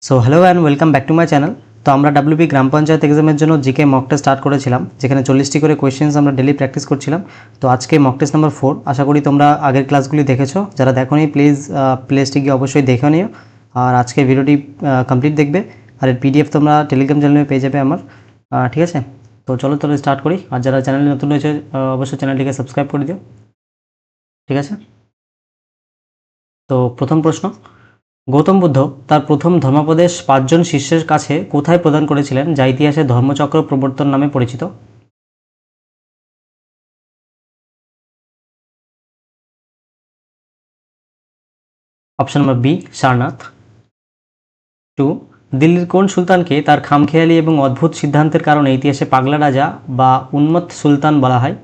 So hello and welcome back to my channel. তো আমরা WB গ্রাম পঞ্চায়েত এক্সামের জন্য জিকে মক টেস্ট স্টার্ট করেছিলাম, যেখানে 40টি করে কোয়েশ্চেন্স আমরা ডেলি প্র্যাকটিস করছিলাম। তো আজকে মক টেস্ট নাম্বার 4। আশা করি তোমরা আগের ক্লাসগুলি দেখেছো। যারা দেখোনি প্লিজ প্লেলিস্টে গিয়ে অবশ্যই দেখে নিও। আর আজকের ভিডিওটি কমপ্লিট দেখবে। আর এর পিডিএফ তোমরা টেলিগ্রাম চ্যানেলে পেয়ে যাবে আমার। ঠিক আছে, তো চলো তাহলে স্টার্ট করি। আর যারা চ্যানেলে নতুন রয়েছে অবশ্যই চ্যানেলটিকে সাবস্ক্রাইব করে দিও। ঠিক আছে, তো প্রথম প্রশ্ন, গৌতম বুদ্ধ তার প্রথম ধর্মোপদেশ 5 জন শিষ্যের কাছে কোথায় প্রদান করেছিলেন, যা ইতিহাসে ধর্মচক্র প্রবর্তন নামে পরিচিত? Option number B, Sarnath. 2, দিল্লির কোন সুলতানকে তার খামখেয়ালি এবং অদ্ভুত সিদ্ধান্তের কারণে ইতিহাসে পাগলা রাজা বা উন্মত্ত সুলতান বলা হয়?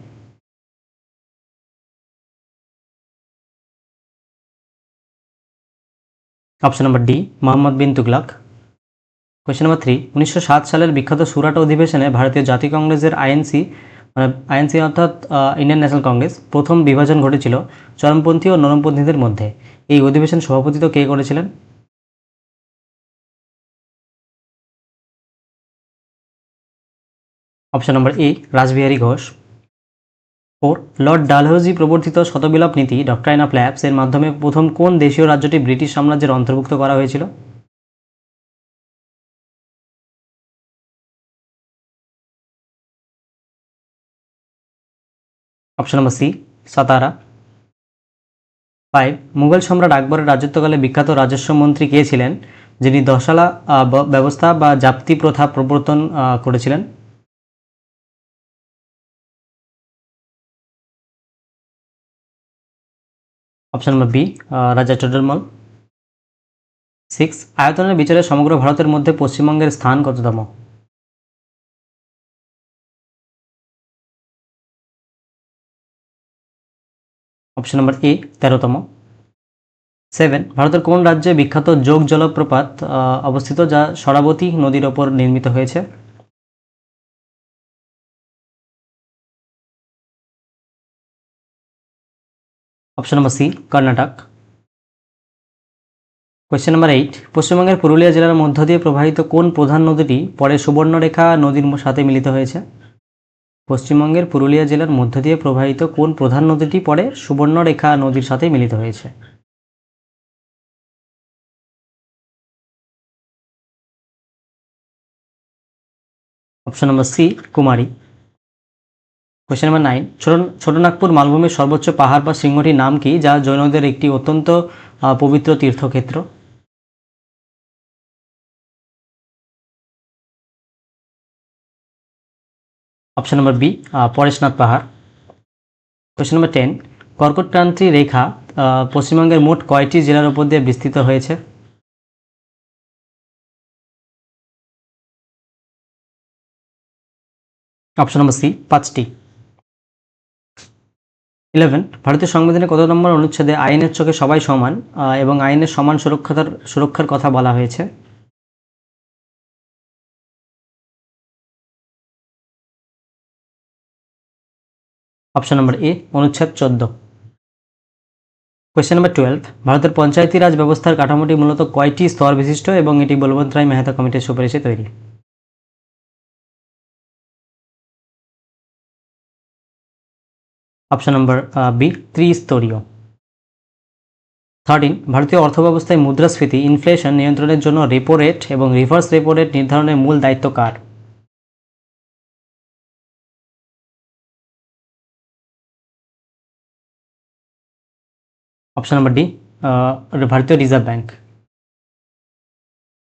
Option number D, Mohammad bin Tughlaq. Question number 3, 1907 সালের বিখ্যাত সুরাট অধিবেশনে ভারতীয় জাতীয় কংগ্রেসের আইএনসি আইএনসি অর্থাৎ ইন্ডিয়ান ন্যাশনাল কংগ্রেস প্রথম বিভাজন ঘটেছিল চরমপন্থী ও নরমপন্থীদের মধ্যে। এই অধিবেশন সভাপতিত্ব কে করেছিলেন? অপশন নম্বর এ, রাসবিহারী ঘোষ। 4, লর্ড ডালহৌজি প্রবর্তিত শতবিপ্লব নীতি ডক্ট্রাইন অফ ল্যাপস এর মাধ্যমে প্রথম কোন দেশীয় রাজ্যটি ব্রিটিশ সাম্রাজ্যের অন্তর্ভুক্ত করা হয়েছিল? অপশন নম্বর সি, সাতারা। 5, মুঘল সম্রাট আকবরের রাজত্বকালে বিখ্যাত রাজস্ব মন্ত্রী কে ছিলেন, যিনি দশালা ব্যবস্থা বা জাপ্তি প্রথা প্রবর্তন করেছিলেন? অপশন নম্বর বি, রাজা টোডরমল। 6, আয়তনের বিচারে সমগ্র ভারতের মধ্যে পশ্চিমবঙ্গের স্থান কততম? অপশন নম্বর এ, 13তম। 7, ভারতের কোন রাজ্যে বিখ্যাত যোগ জলপ্রপাত অবস্থিত, যা শরাবতী নদীর ওপর নির্মিত হয়েছে? Option number C, Karnataka. Question number 8, পশ্চিমবঙ্গের পুরুলিয়া জেলার মধ্য দিয়ে প্রবাহিত কোন প্রধান নদীটি পরে সুবর্ণরেখা নদীর সাথে মিলিত হয়েছে? পশ্চিমবঙ্গের পুরুলিয়া জেলার মধ্য দিয়ে প্রবাহিত কোন প্রধান নদীটি পরে সুবর্ণরেখা নদীর সাথে মিলিত হয়েছে? অপশন নম্বর সি, কুমারী। কোয়েশ্চেন নম্বর 9, ছোটনাগপুর মালভূমির সর্বোচ্চ পাহাড় বা শৃঙ্গটির নাম কি, যা জৈনদের একটি অত্যন্ত পবিত্র তীর্থক্ষেত্র? অপশন নম্বর বি, পরেশনাথ পাহাড়। কোয়েশ্চেন নম্বর 10, কর্কটক্রান্তি রেখা পশ্চিমবঙ্গের মোট কয়টি জেলার উপর দিয়ে বিস্তৃত হয়েছে? অপশন নম্বর সি, 5টি। 11, ভারতীয় সংবিধানের কত নম্বর অনুচ্ছেদে আইনের চোখে সবাই সমান এবং আইনের সমান সুরক্ষার কথা বলা হয়েছে? অপশন নম্বর এ, অনুচ্ছেদ 14। কোয়েশ্চেন নম্বর 12, ভারতের পঞ্চায়েতি রাজ ব্যবস্থার কাঠামোটি মূলত কয়টি স্তর বিশিষ্ট এবং এটি বলবন্ত রায় মেহতা কমিটির সুপারিশে তৈরি? Option number B, ত্রিস্তরীয়। 13, ভারতীয় অর্থব্যবস্থায় মুদ্রাস্ফীতি ইনফ্লেশন নিয়ন্ত্রণের জন্য রেপো রেট এবং রিভার্স রেপো রেট নির্ধারণের মূল দায়িত্ব কার? অপশন নম্বর ডি, ভারতীয় রিজার্ভ ব্যাংক।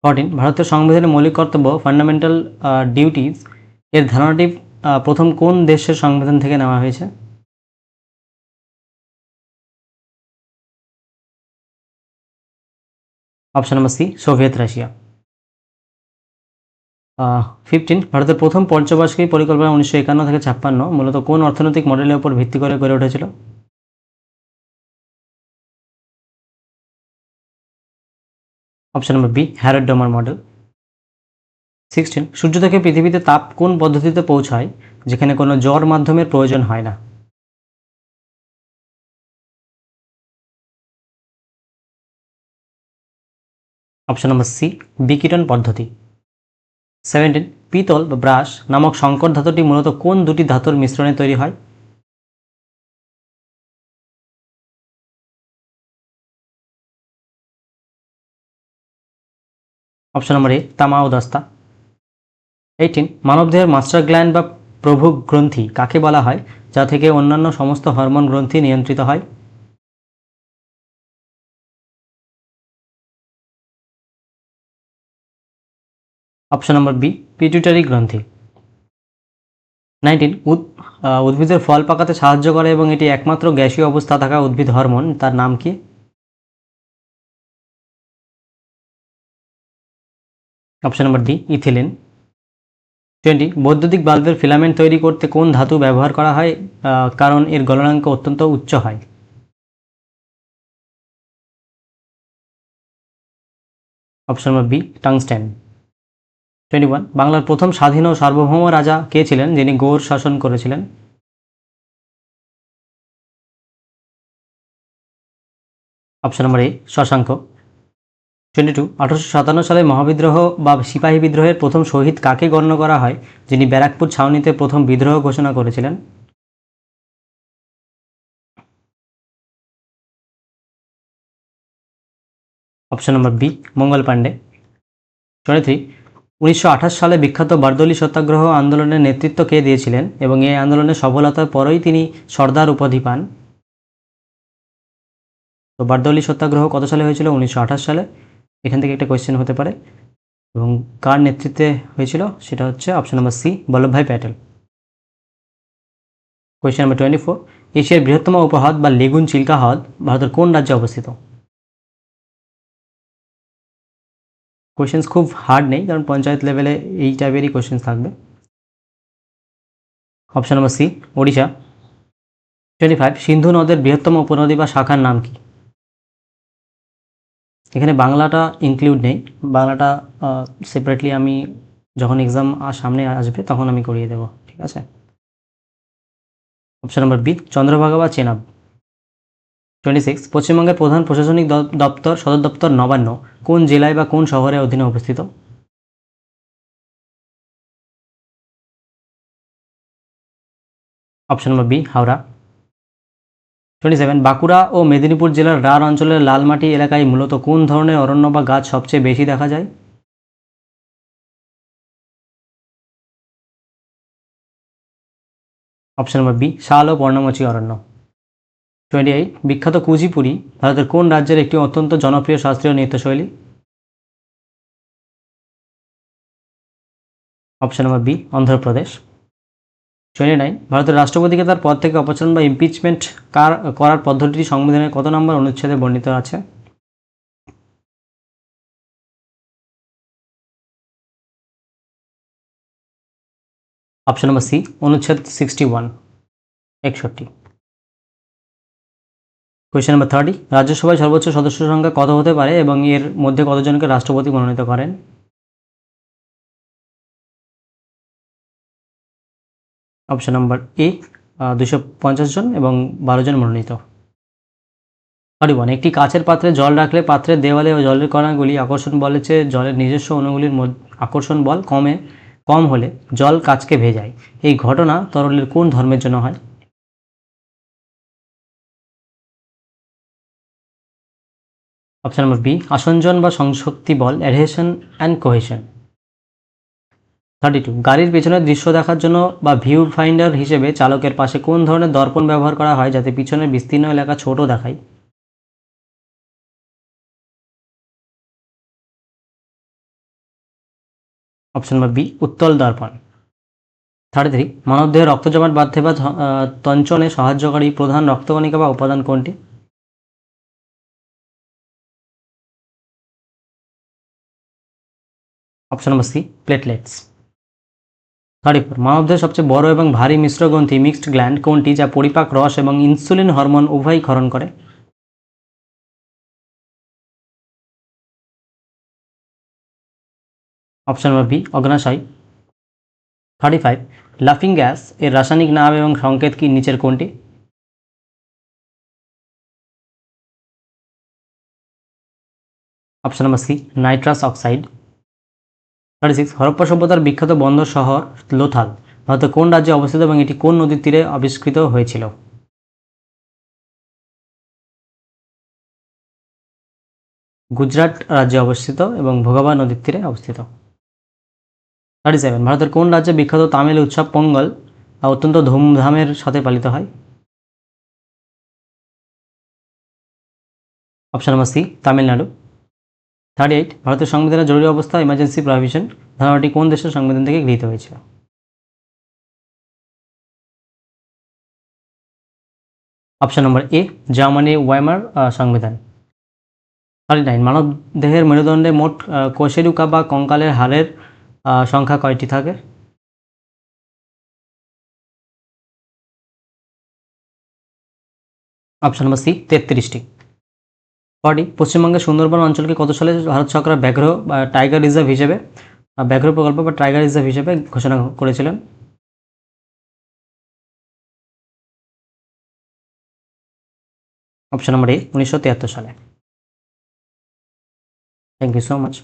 14, ভারতীয় সংবিধানের মৌলিক কর্তব্য ফান্ডামেন্টাল ডিউটিজ এর ধারণাটি প্রথম কোন দেশের সংবিধান থেকে নেওয়া হয়েছে? Option number C, Soviet Russia. 15, ভারতের প্রথম পঞ্চবার্ষিকী পরিকল্পনা 1951 থেকে 56 মূলত কোন অর্থনৈতিক মডেলের উপর ভিত্তি করে গড়ে উঠেছিল? Option number B, Harrod Domar model. 16, সূর্য থেকে পৃথিবীতে তাপ কোন পদ্ধতিতে পৌঁছায়, যেখানে কোনো জ্বর মাধ্যমের প্রয়োজন হয় না? অপশন নম্বর সি, বিকিরণ পদ্ধতি। 17, পিতল বা ব্রাশ নামক সংকর ধাতুটি মূলত কোন দুটি ধাতুর মিশ্রণে তৈরি হয়? অপশন নম্বর এ, তামা ও দস্তা। 18, মানবদেহের মাস্টার গ্ল্যান্ড বা প্রভু গ্রন্থি কাকে বলা হয়, যা থেকে অন্যান্য সমস্ত হরমোন গ্রন্থি নিয়ন্ত্রিত হয়? অপশন নম্বর বি, পিটুইটারি গ্রন্থি। 19, উদ্ভিদের ফল পাকাতে সাহায্য করে এবং এটি একমাত্র গ্যাসীয় অবস্থা থাকা উদ্ভিদ হরমোন, তার নাম কি? Option number D, ethylene. 20, বৈদ্যুতিক বাল্বের ফিলামেন্ট তৈরি করতে কোন ধাতু ব্যবহার করা হয়, কারণ এর গলনাঙ্ক অত্যন্ত উচ্চ হয়? Option number B, tungsten. 21, বাংলার প্রথম স্বাধীন ও সার্বভৌম রাজা কে ছিলেন যিনি গৌড় শাসন করেছিলেন? অপশন নম্বর এ, শশাঙ্ক। 22, 1857 সালে মহাবিদ্রোহ বা সিপাহী বিদ্রোহের প্রথম শহীদ কাকে গণ্য করা হয় যিনি ব্যারাকপুর ছাউনিতে প্রথম বিদ্রোহ ঘোষণা করেছিলেন? অপশন নম্বর বি, মঙ্গল পাণ্ডে। 23, 1928 সালে বিখ্যাত বারদৌলি সত্যাগ্রহ আন্দোলনের নেতৃত্ব কে দিয়েছিলেন এবং এই আন্দোলনের সফলতার পরই তিনি সর্দার উপাধি পান? তো বারদৌলি সত্যাগ্রহ কত সালে হয়েছিল? 1928 সালে। এখান থেকে একটা কোয়েশ্চেন হতে পারে, এবং কার নেতৃত্বে হয়েছিল সেটা হচ্ছে option number C, Vallabhbhai Patel. Question number 24, এশিয়ার বৃহত্তম উপহ্রদ বা লেগুন চিল্কা হ্রদ ভারতের কোন রাজ্যে অবস্থিত? কোয়েশ্চেন্স খুব হার্ড নেই, কারণ পঞ্চায়েত লেভেলে এই টাইপেরই কোয়েশ্চেন্স থাকবে। Option number C, Odisha. 25, Sindhu নদের বৃহত্তম উপনদী বা শাখার নাম কি? এখানে বাংলাটা ইনক্লুড নেই, বাংলাটা সেপারেটলি আমি যখন এক্সাম সামনে আসবে তখন আমি করিয়ে দেব, ঠিক আছে? অপশন নম্বর বি, চন্দ্রভাগা বা চেনাব। 26, পশ্চিমবঙ্গের প্রধান প্রশাসনিক দপ্তর সদর দপ্তর নবান্ন কোন জেলায় বা কোন শহরের অধীনে অবস্থিত? Option number B, Howrah. 27, Bankura ও মেদিনীপুর জেলার রাঢ় অঞ্চলের লালমাটি এলাকায় মূলত কোন ধরনের অরণ্য বা গাছ সবচেয়ে বেশি দেখা যায়? অপশন নম্বর বি, শাল ও পর্ণমোচী অরণ্য। 28, বিখ্যাত কুচিপুড়ি ভারতের কোন রাজ্যের একটি অত্যন্ত জনপ্রিয় শাস্ত্রীয় নৃত্যশৈলী? Option number B, Andhra Pradesh. 29, ভারতের রাষ্ট্রপতিকে তার পদ থেকে অপসারণ বা ইমপিচমেন্ট করার পদ্ধতিটি সংবিধানের কত নম্বর অনুচ্ছেদে বর্ণিত আছে? অপশন নম্বর সি, অনুচ্ছেদ 61, 61। কোয়েশ্চেন নম্বর 30, রাজ্যসভায় সর্বোচ্চ সদস্য সংখ্যা কত হতে পারে এবং এর মধ্যে কতজনকে রাষ্ট্রপতি মনোনীত করেন? অপশন নম্বর এ, 250 জন এবং 12 জন মনোনীত। 31, একটি কাচের পাত্রে জল রাখলে পাত্রের দেওয়ালে ও জলের কণাগুলি আকর্ষণ বলের চেয়ে জলের নিজস্ব অণুগুলির আকর্ষণ বল কম হলে জল কাচকে ভেজায়। এই ঘটনা তরলের কোন ধর্মের জন্য হয়? অপশন নম্বর বি, আসঞ্জন বা সংশক্তি বল, অ্যাডহেশন অ্যান্ড কোহেশন। 32, গাড়ির পেছনের দৃশ্য দেখার জন্য বা ভিউ ফাইন্ডার হিসেবে চালকের পাশে কোন ধরনের দর্পণ ব্যবহার করা হয় যাতে পিছনের বিস্তীর্ণ এলাকা ছোট দেখায়? অপশন নম্বর বি, উত্তল দর্পণ। 33, মানবদেহে রক্ত জমাট বাঁধতে বা তঞ্চনে সাহায্যকারী প্রধান রক্তকণিকা বা উপাদান কোনটি? Option number C, platelets. 34, মানবদেহের সবচেয়ে বড় এবং ভারী মিশ্র গ্রন্থি মিক্সড গ্ল্যান্ড কোনটি যা পরিপাক রস এবং ইনসুলিন হরমোন উভয়ই ক্ষরণ করে? অপশন নম্বর বি, অগ্নাশয়। 35, লাফিং গ্যাস এর রাসায়নিক নাম এবং সংকেত কি নিচের কোনটি? Option number C nitrous oxide. 36 Harappa সভ্যতার বিখ্যাত বন্দর শহর লোথাল ভারতের কোন রাজ্যে অবস্থিত এবং এটি কোন নদীর তীরে আবিষ্কৃত হয়েছিল? গুজরাট রাজ্যে অবস্থিত এবং ভোগাবা নদীর তীরে অবস্থিত। 37 ভারতের কোন রাজ্যে বিখ্যাত তামিল উৎসব পোঙ্গল অত্যন্ত ধুমধামের সাথে পালিত হয়? Option number C Tamil Nadu. 38 ভারতের সংবিধানের জরুরি অবস্থা ইমার্জেন্সি প্রভিশন ধারণাটি কোন দেশের সংবিধান থেকে গৃহীত হয়েছিল? অপশন নম্বর এ জার্মানি ওয়াইমার সংবিধান। 39 মানব দেহের মেরুদণ্ডে মোট কোষেরুকা বা কঙ্কালের হাড়ের সংখ্যা কয়টি থাকে? Option number C 33টি। 40 পশ্চিমবঙ্গের সুন্দরবন অঞ্চলকে কত সালে ভারত সরকার ব্যাঘ্র বা টাইগার রিজার্ভ হিসেবে ব্যাঘ্র প্রকল্প বা টাইগার রিজার্ভ হিসেবে ঘোষণা করেছিলেন? অপশন নম্বর এ 1973 সালে। Thank you so much.